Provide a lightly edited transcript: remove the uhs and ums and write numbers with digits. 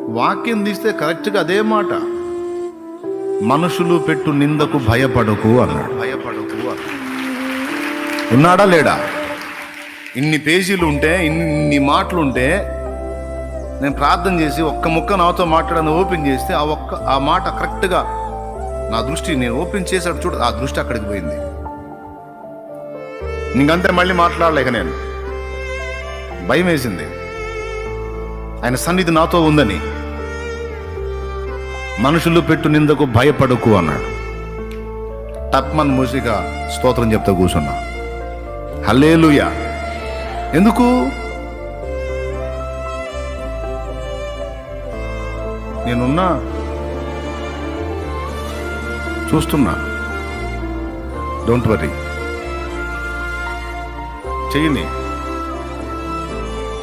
వాక్యం తీస్తే కరెక్ట్గా అదే మాట. మనుషులు పెట్టు నిందకు భయపడకు అన్నాడు. ఉన్నాడా లేడా? ఇన్ని పేజీలు ఉంటే, ఇన్ని మాటలు ఉంటే, నేను ప్రార్థన చేసి ఒక్క ముక్క నాతో మాట్లాడని ఓపెన్ చేస్తే ఆ మాట కరెక్ట్గా నా దృష్టి, నేను ఓపెన్ చేశాడు చూడు, ఆ దృష్టి అక్కడికి పోయింది. ఇంకంతే, మళ్ళీ మాట్లాడలేక నేను భయం వేసింది. ఆయన సన్నిధి నాతో ఉందని. మనుషులు పెట్టు నిందకు భయపడకు అన్నాడు. తప్మన్ మూసిగా స్తోత్రం చెప్తా కూర్చున్నా. హల్లెలూయా. ఎందుకు? నేనున్నా, చూస్తున్నా. డోంట్ వరీ, చెయ్యని.